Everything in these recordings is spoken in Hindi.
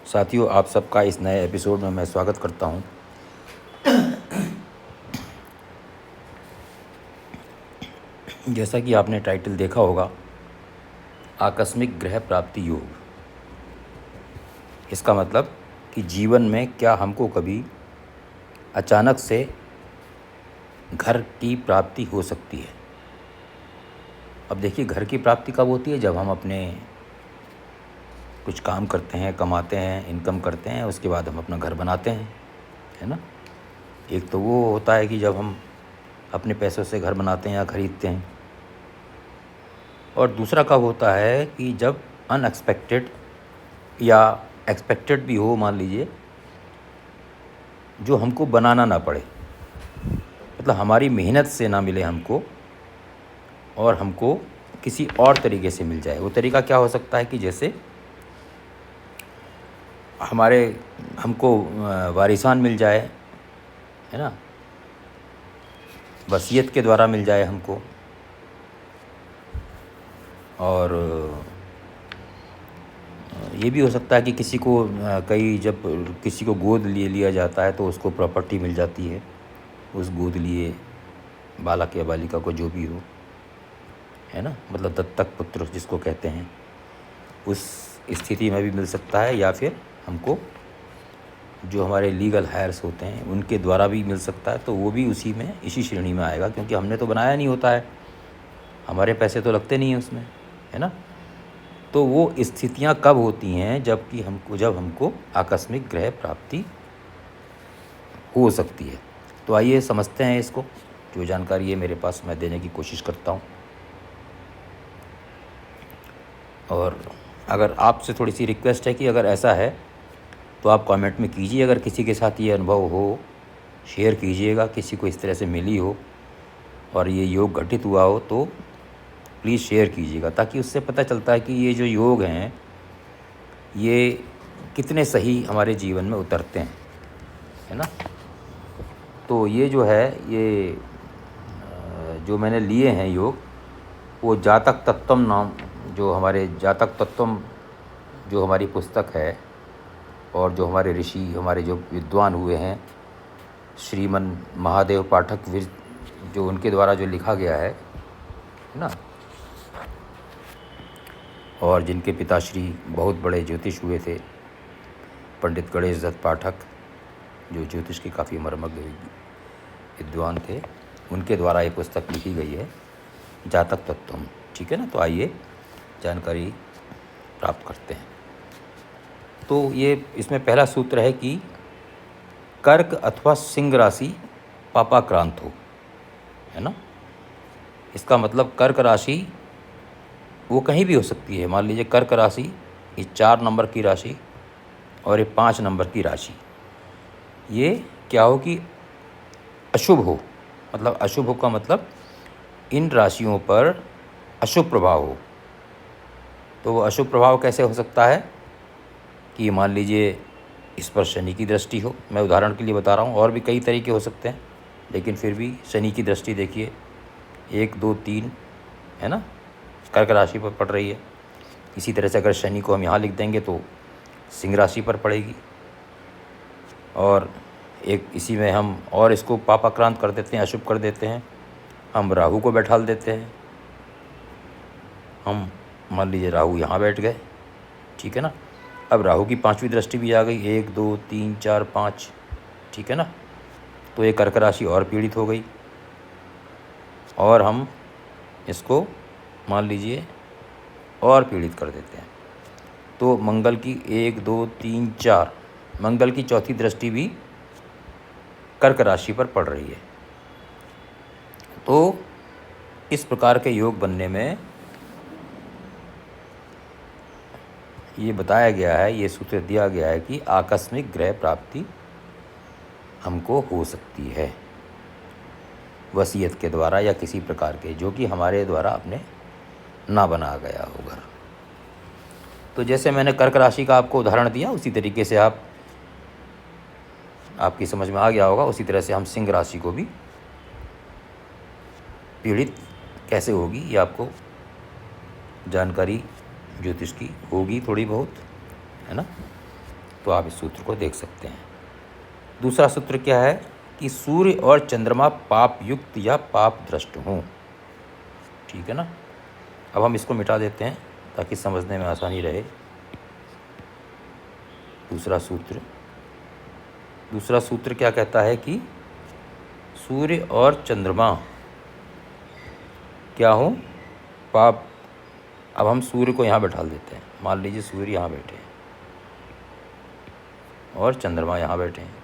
साथियों, आप सबका इस नए एपिसोड में मैं स्वागत करता हूं। जैसा कि आपने टाइटल देखा होगा, आकस्मिक ग्रह प्राप्ति योग। इसका मतलब कि जीवन में क्या हमको कभी अचानक से घर की प्राप्ति हो सकती है। अब देखिए, घर की प्राप्ति कब होती है? जब हम अपने कुछ काम करते हैं, कमाते हैं, इनकम करते हैं, उसके बाद हम अपना घर बनाते हैं, है ना। एक तो वो होता है कि जब हम अपने पैसों से घर बनाते हैं या ख़रीदते हैं, और दूसरा कब होता है कि जब अनएक्सपेक्टेड या एक्सपेक्टेड भी हो, मान लीजिए, जो हमको बनाना ना पड़े, मतलब हमारी मेहनत से ना मिले हमको, और हमको किसी और तरीके से मिल जाए। वो तरीका क्या हो सकता है कि जैसे हमको वारिसान मिल जाए, है ना, वसीयत के द्वारा मिल जाए हमको। और ये भी हो सकता है कि किसी को जब किसी को गोद लिया जाता है तो उसको प्रॉपर्टी मिल जाती है, उस गोद लिए बालक या बालिका को, जो भी हो, है ना, मतलब दत्तक पुत्र जिसको कहते हैं, उस स्थिति में भी मिल सकता है। या फिर हमको जो हमारे लीगल हायर्स होते हैं उनके द्वारा भी मिल सकता है, तो वो भी इसी श्रेणी में आएगा, क्योंकि हमने तो बनाया नहीं होता है, हमारे पैसे तो लगते नहीं हैं उसमें, है ना। तो वो स्थितियां कब होती हैं? जब हमको आकस्मिक ग्रह प्राप्ति हो सकती है। तो आइए समझते हैं इसको। जो जानकारी है मेरे पास, मैं देने की कोशिश करता हूँ। और अगर आपसे थोड़ी सी रिक्वेस्ट है कि अगर ऐसा है तो आप कमेंट में कीजिए। अगर किसी के साथ ये अनुभव हो, शेयर कीजिएगा। किसी को इस तरह से मिली हो और ये योग घटित हुआ हो तो प्लीज़ शेयर कीजिएगा, ताकि उससे पता चलता है कि ये जो योग हैं ये कितने सही हमारे जीवन में उतरते हैं, है ना। तो ये जो है, ये जो मैंने लिए हैं योग, वो जातक तत्वम नाम, जो हमारे जातक तत्वम जो हमारी पुस्तक है, और जो हमारे ऋषि, हमारे जो विद्वान हुए हैं, श्रीमन महादेव पाठक जो उनके द्वारा जो लिखा गया है ना, और जिनके पिताश्री बहुत बड़े ज्योतिष हुए थे, पंडित गणेश दत्त पाठक, जो ज्योतिष के काफ़ी मर्मज्ञ विद्वान थे, उनके द्वारा ये पुस्तक लिखी गई है, जातक तत्वम। ठीक है ना। तो आइए जानकारी प्राप्त करते हैं। तो ये इसमें पहला सूत्र है कि कर्क अथवा सिंह राशि पापाक्रांत हो, है ना। इसका मतलब कर्क राशि वो कहीं भी हो सकती है। मान लीजिए कर्क राशि ये 4 नंबर की राशि और ये 5 नंबर की राशि, ये क्या हो कि अशुभ हो। मतलब अशुभ हो का मतलब इन राशियों पर अशुभ प्रभाव हो। तो वो अशुभ प्रभाव कैसे हो सकता है कि मान लीजिए इस पर शनि की दृष्टि हो। मैं उदाहरण के लिए बता रहा हूँ, और भी कई तरीके हो सकते हैं, लेकिन फिर भी शनि की दृष्टि देखिए 1, 2, 3, है ना, कर्क राशि पर पड़ रही है। इसी तरह से अगर शनि को हम यहाँ लिख देंगे तो सिंह राशि पर पड़ेगी। और एक इसी में हम और इसको पापाक्रांत कर देते हैं, अशुभ कर देते हैं। हम राहु को बैठाल देते हैं। हम मान लीजिए राहु यहाँ बैठ गए, ठीक है ना। अब राहु की 5वीं दृष्टि भी आ गई, 1, 2, 3, 4, 5, ठीक है ना। तो ये कर्क राशि और पीड़ित हो गई। और हम इसको मान लीजिए और पीड़ित कर देते हैं। तो मंगल की 1, 2, 3, 4, मंगल की 4थी दृष्टि भी कर्क राशि पर पड़ रही है। तो इस प्रकार के योग बनने में ये बताया गया है, ये सूत्र दिया गया है कि आकस्मिक ग्रह प्राप्ति हमको हो सकती है वसीयत के द्वारा या किसी प्रकार के, जो कि हमारे द्वारा अपने ना बना गया हो घर। तो जैसे मैंने कर्क राशि का आपको उदाहरण दिया, उसी तरीके से आपकी समझ में आ गया होगा। उसी तरह से हम सिंह राशि को भी पीड़ित कैसे होगी, ये आपको जानकारी ज्योतिष की होगी थोड़ी बहुत, है ना। तो आप इस सूत्र को देख सकते हैं। दूसरा सूत्र क्या है कि सूर्य और चंद्रमा पाप युक्त या पाप दृष्ट हों। ठीक है ना। अब हम इसको मिटा देते हैं ताकि समझने में आसानी रहे। दूसरा सूत्र क्या कहता है कि सूर्य और चंद्रमा क्या हो पाप। अब हम सूर्य को यहाँ बैठा देते हैं। मान लीजिए सूर्य यहाँ बैठे हैं और चंद्रमा यहाँ बैठे हैं,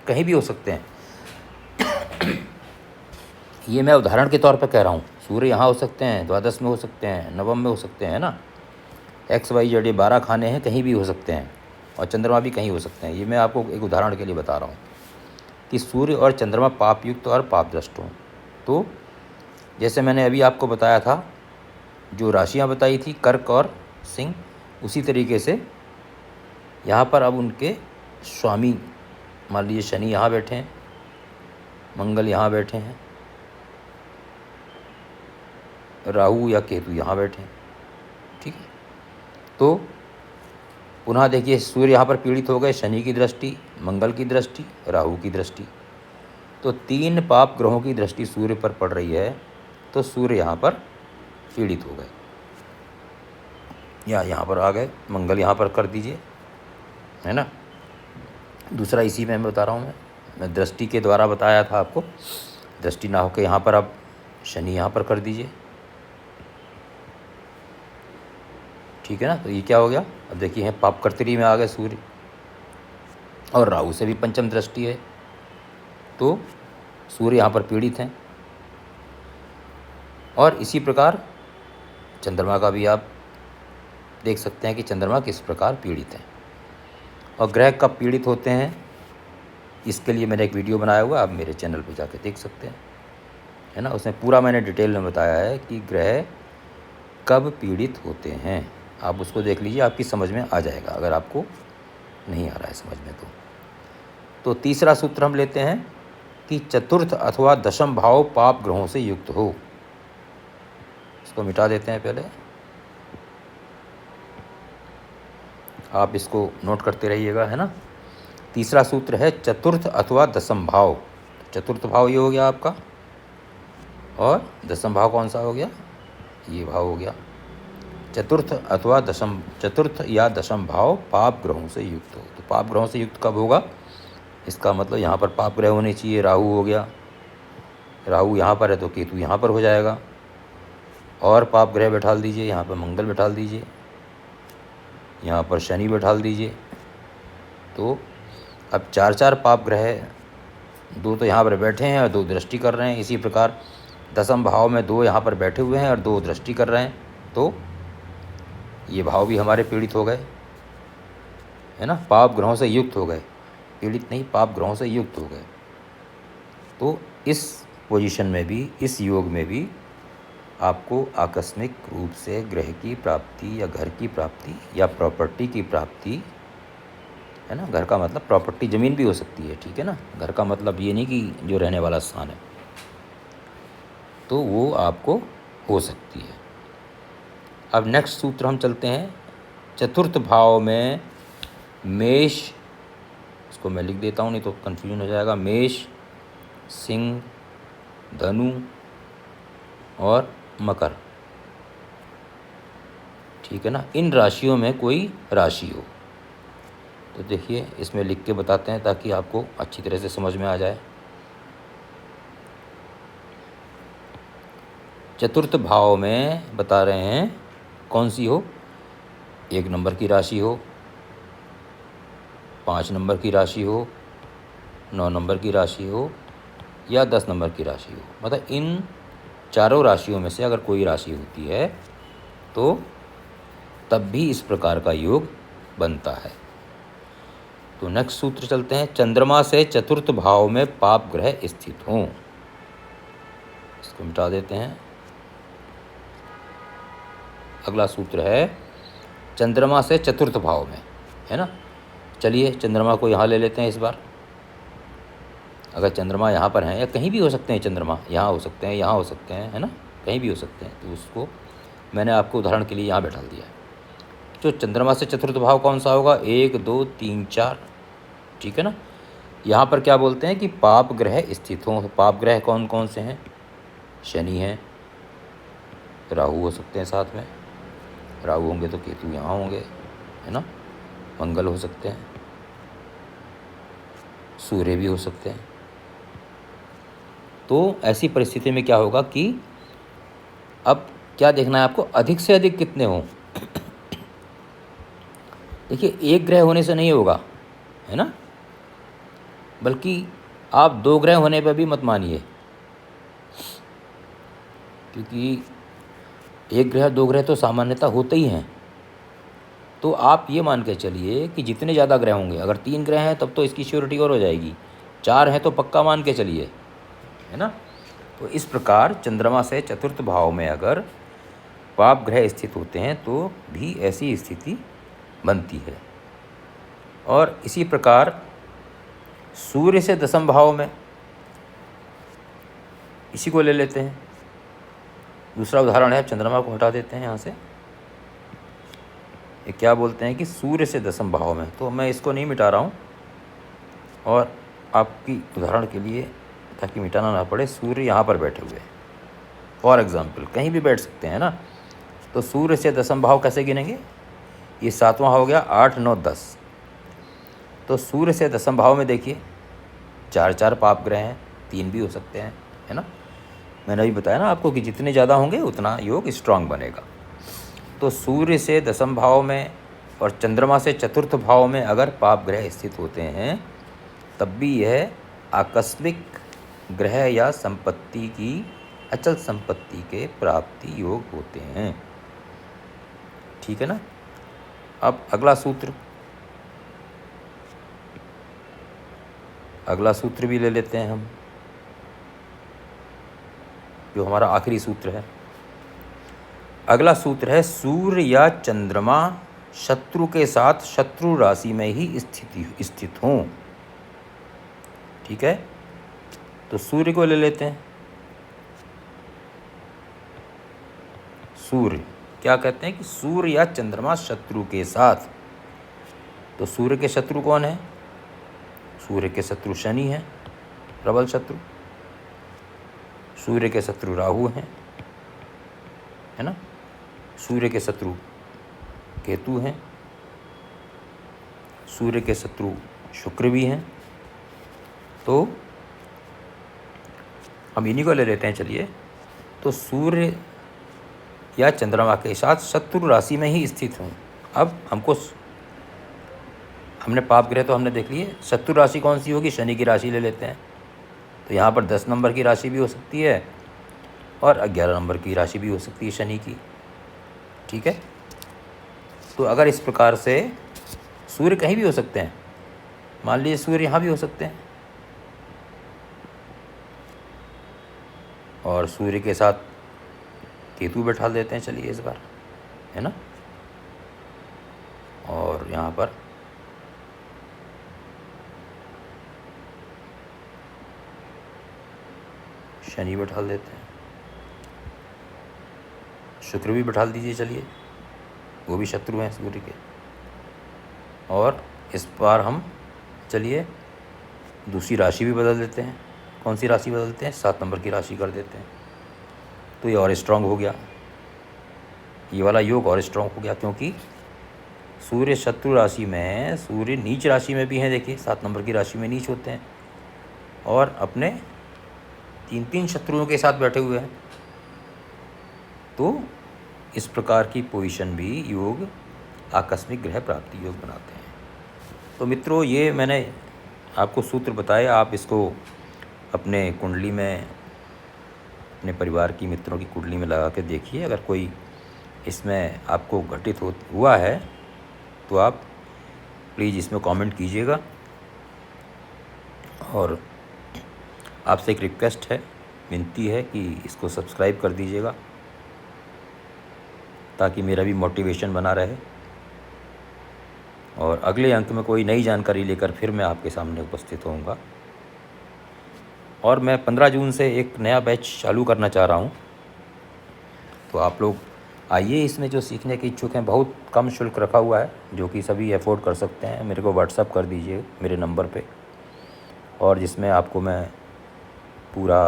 कहीं भी हो सकते हैं। ये मैं उदाहरण के तौर पर कह रहा हूँ। सूर्य यहाँ हो सकते हैं, द्वादश में हो सकते हैं, नवम में हो सकते हैं, है ना। XYZ 12 खाने हैं, कहीं भी हो सकते हैं, और चंद्रमा भी कहीं हो सकते हैं। ये मैं आपको एक उदाहरण के लिए बता रहा हूँ कि सूर्य और चंद्रमा पाप युक्त और पाप दृष्ट हों। तो जैसे मैंने अभी आपको बताया था, जो राशियाँ बताई थी कर्क और सिंह, उसी तरीके से यहाँ पर अब उनके स्वामी, मान लीजिए शनि यहाँ बैठे हैं, मंगल यहाँ बैठे हैं, राहु या केतु यहाँ बैठे हैं। ठीक है। तो पुनः देखिए सूर्य यहाँ पर पीड़ित हो गए, शनि की दृष्टि, मंगल की दृष्टि, राहु की दृष्टि। तो 3 पाप ग्रहों की दृष्टि सूर्य पर पड़ रही है, तो सूर्य यहाँ पर पीड़ित हो गए, या यहाँ पर आ गए। मंगल यहाँ पर कर दीजिए, है ना। दूसरा इसी में मैं बता रहा हूँ, मैं दृष्टि के द्वारा बताया था आपको। दृष्टि ना होकर यहाँ पर अब शनि यहाँ पर कर दीजिए। ठीक है ना। तो ये क्या हो गया, अब देखिए हैं पाप कर्तरी में आ गए सूर्य, और राहु से भी पंचम दृष्टि है, तो सूर्य यहाँ पर पीड़ित हैं। और इसी प्रकार चंद्रमा का भी आप देख सकते हैं कि चंद्रमा किस प्रकार पीड़ित है। और ग्रह कब पीड़ित होते हैं, इसके लिए मैंने एक वीडियो बनाया हुआ है, आप मेरे चैनल पर जाकर देख सकते हैं, है ना। उसमें पूरा मैंने डिटेल में बताया है कि ग्रह कब पीड़ित होते हैं। आप उसको देख लीजिए, आपकी समझ में आ जाएगा, अगर आपको नहीं आ रहा है समझ में तो तीसरा सूत्र हम लेते हैं कि चतुर्थ अथवा दशम भाव पाप ग्रहों से युक्त हो। इसको मिटा देते हैं पहले, आप इसको नोट करते रहिएगा, है ना। तीसरा सूत्र है चतुर्थ अथवा दशम भाव। चतुर्थ भाव ये हो गया आपका, और दशम भाव कौन सा हो गया, ये भाव हो गया। चतुर्थ या दशम भाव पाप ग्रहों से युक्त हो। तो पाप ग्रहों से युक्त कब होगा, इसका मतलब यहाँ पर पाप ग्रह होने चाहिए। राहु हो गया, राहु यहाँ पर है तो केतु यहाँ पर हो जाएगा, और पाप ग्रह बैठा दीजिए। यहाँ पर मंगल बैठा दीजिए, यहाँ पर शनि बैठा दीजिए। तो अब 4 पाप ग्रह, 2 तो यहाँ पर बैठे हैं और 2 दृष्टि कर रहे हैं। इसी प्रकार दशम भाव में 2 यहाँ पर बैठे हुए हैं और 2 दृष्टि कर रहे हैं, तो ये भाव भी हमारे पीड़ित हो गए, है ना। पाप ग्रहों से युक्त हो गए, पीड़ित नहीं, पाप ग्रहों से युक्त हो गए। तो इस पोजीशन में भी, इस योग में भी आपको आकस्मिक रूप से ग्रह की प्राप्ति या घर की प्राप्ति या प्रॉपर्टी की प्राप्ति, है ना। घर का मतलब प्रॉपर्टी, ज़मीन भी हो सकती है, ठीक है ना। घर का मतलब ये नहीं कि जो रहने वाला स्थान है, तो वो आपको हो सकती है। अब नेक्स्ट सूत्र हम चलते हैं। चतुर्थ भाव में मेष, इसको मैं लिख देता हूँ नहीं तो कन्फ्यूजन हो जाएगा। मेष, सिंह, धनु और मकर, ठीक है ना। इन राशियों में कोई राशि हो तो देखिए इसमें लिख के बताते हैं ताकि आपको अच्छी तरह से समझ में आ जाए। चतुर्थ भाव में बता रहे हैं कौन सी हो, 1 नंबर की राशि हो, 5 नंबर की राशि हो, 9 नंबर की राशि हो या 10 नंबर की राशि हो। मतलब इन चारों राशियों में से अगर कोई राशि होती है तो तब भी इस प्रकार का योग बनता है। तो नेक्स्ट सूत्र चलते हैं। चंद्रमा से चतुर्थ भाव में पाप ग्रह स्थित हों, इसको मिटा देते हैं। अगला सूत्र है चंद्रमा से चतुर्थ भाव में, है ना। चलिए चंद्रमा को यहाँ ले लेते हैं इस बार। अगर चंद्रमा यहाँ पर हैं, या कहीं भी हो सकते हैं, चंद्रमा यहाँ हो सकते हैं, यहाँ हो सकते हैं, है ना, कहीं भी हो सकते हैं, तो उसको मैंने आपको उदाहरण के लिए यहाँ बैठा दिया है। जो चंद्रमा से चतुर्थ भाव कौन सा होगा, 1 2 3 4, ठीक है ना। यहाँ पर क्या बोलते हैं कि पाप ग्रह स्थित हों। पाप ग्रह कौन कौन से हैं, शनि हैं, राहु हो सकते हैं साथ में, राहु होंगे तो केतु यहाँ होंगे, है ना, मंगल हो सकते हैं, सूर्य भी हो सकते हैं। तो ऐसी परिस्थिति में क्या होगा कि अब क्या देखना है आपको, अधिक से अधिक कितने हों। देखिए एक ग्रह होने से नहीं होगा, है ना, बल्कि आप 2 ग्रह होने पर भी मत मानिए, क्योंकि 1 ग्रह 2 ग्रह तो सामान्यतः होते ही हैं। तो आप ये मान के चलिए कि जितने ज़्यादा ग्रह होंगे, अगर 3 ग्रह हैं तब तो इसकी श्योरिटी और हो जाएगी, 4 हैं तो पक्का मान के चलिए, है ना। तो इस प्रकार चंद्रमा से चतुर्थ भाव में अगर पाप ग्रह स्थित होते हैं तो भी ऐसी स्थिति बनती है। और इसी प्रकार सूर्य से दसम भाव में, इसी को ले लेते हैं, दूसरा उदाहरण है, चंद्रमा को हटा देते हैं यहाँ से। ये क्या बोलते हैं कि सूर्य से दसम भाव में, तो मैं इसको नहीं मिटा रहा हूँ और आपकी उदाहरण के लिए, ताकि मिटाना ना पड़े, सूर्य यहाँ पर बैठे हुए हैं फॉर एग्ज़ाम्पल, कहीं भी बैठ सकते हैं ना। तो सूर्य से दसम भाव कैसे गिनेंगे, ये 7वां हो गया, 8 9 10। तो सूर्य से दसम भाव में देखिए 4 4 पाप ग्रह हैं, 3 भी हो सकते हैं, है ना। मैंने अभी बताया ना आपको कि जितने ज़्यादा होंगे उतना योग स्ट्रांग बनेगा। तो सूर्य से दसम भाव में और चंद्रमा से चतुर्थ भाव में अगर पाप ग्रह स्थित होते हैं तब भी यह आकस्मिक ग्रह या संपत्ति की, अचल संपत्ति के प्राप्ति योग होते हैं, ठीक है ना। अब अगला सूत्र भी ले लेते हैं हम, जो हमारा आखिरी सूत्र है। अगला सूत्र है, सूर्य या चंद्रमा शत्रु के साथ शत्रु राशि में ही स्थित हों, ठीक है। तो सूर्य को ले लेते हैं। सूर्य क्या कहते हैं कि सूर्य या चंद्रमा शत्रु के साथ, तो सूर्य के शत्रु कौन है, सूर्य के शत्रु शनि है, प्रबल शत्रु। सूर्य के शत्रु राहु हैं, है ना। सूर्य के शत्रु केतु हैं, सूर्य के शत्रु शुक्र भी हैं। तो हम इन्हीं को ले लेते हैं, चलिए। तो सूर्य या चंद्रमा के साथ शत्रु राशि में ही स्थित हूँ। अब हमने पाप ग्रह तो हमने देख लिए, शत्रु राशि कौन सी होगी, शनि की राशि ले लेते हैं। तो यहाँ पर 10 नंबर की राशि भी हो सकती है और 11 नंबर की राशि भी हो सकती है शनि की, ठीक है। तो अगर इस प्रकार से सूर्य कहीं भी हो सकते हैं, मान लीजिए सूर्य यहाँ भी हो सकते हैं, और सूर्य के साथ केतु बैठा देते हैं, चलिए इस बार, है ना। और यहाँ पर शनि बैठा देते हैं, शुक्र भी बैठा दीजिए, चलिए, वो भी शत्रु हैं सूर्य के। और इस बार हम, चलिए, दूसरी राशि भी बदल देते हैं। कौन सी राशि बदलते हैं, 7 नंबर की राशि कर देते हैं। तो ये और स्ट्रांग हो गया, ये वाला योग और स्ट्रांग हो गया, क्योंकि सूर्य शत्रु राशि में, सूर्य नीच राशि में भी हैं, देखिए 7 नंबर की राशि में नीच होते हैं, और अपने 3 शत्रुओं के साथ बैठे हुए हैं। तो इस प्रकार की पोजीशन भी योग आकस्मिक ग्रह प्राप्ति योग बनाते हैं। तो मित्रों, ये मैंने आपको सूत्र बताए, आप इसको अपने कुंडली में, अपने परिवार की मित्रों की कुंडली में लगा के देखिए। अगर कोई इसमें आपको घटित हुआ है तो आप प्लीज़ इसमें कमेंट कीजिएगा। और आपसे एक रिक्वेस्ट है, विनती है कि इसको सब्सक्राइब कर दीजिएगा, ताकि मेरा भी मोटिवेशन बना रहे। और अगले अंक में कोई नई जानकारी लेकर फिर मैं आपके सामने उपस्थित होऊंगा। और मैं 15 जून से एक नया बैच चालू करना चाह रहा हूं, तो आप लोग आइए, इसमें जो सीखने के इच्छुक हैं, बहुत कम शुल्क रखा हुआ है जो कि सभी अफोर्ड कर सकते हैं। मेरे को व्हाट्सअप कर दीजिए मेरे नंबर पे, और जिसमें आपको मैं पूरा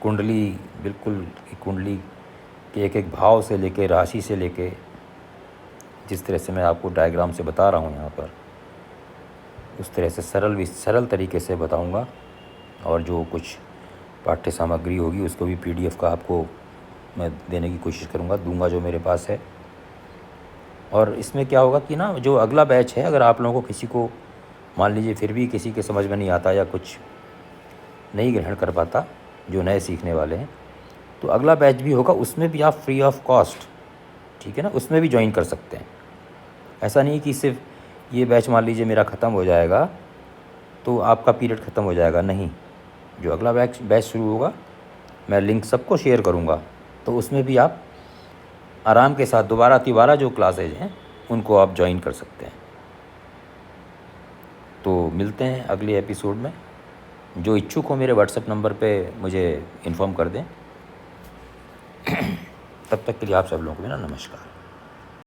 कुंडली, बिल्कुल कुंडली के एक एक भाव से लेके, राशि से लेके, जिस तरह से मैं आपको डायग्राम से बता रहा हूँ यहाँ पर, उस तरह से सरल तरीके से बताऊँगा। और जो कुछ पाठ्य सामग्री होगी उसको भी PDF का आपको मैं देने की कोशिश करूँगा, दूंगा जो मेरे पास है। और इसमें क्या होगा कि ना, जो अगला बैच है, अगर आप लोगों को किसी को मान लीजिए फिर भी किसी के समझ में नहीं आता या कुछ नहीं ग्रहण कर पाता, जो नए सीखने वाले हैं, तो अगला बैच भी होगा, उसमें भी आप फ्री ऑफ कॉस्ट, ठीक है ना, उसमें भी ज्वाइन कर सकते हैं। ऐसा नहीं कि सिर्फ ये बैच मान लीजिए मेरा ख़त्म हो जाएगा तो आपका पीरियड ख़त्म हो जाएगा, नहीं। जो अगला बैच शुरू होगा, मैं लिंक सबको शेयर करूँगा, तो उसमें भी आप आराम के साथ दोबारा जो क्लासेज हैं उनको आप ज्वाइन कर सकते हैं। तो मिलते हैं अगले एपिसोड में। जो इच्छुक हो मेरे व्हाट्सएप नंबर पे मुझे इन्फॉर्म कर दें। तब तक के लिए आप सब लोगों को मेरा नमस्कार।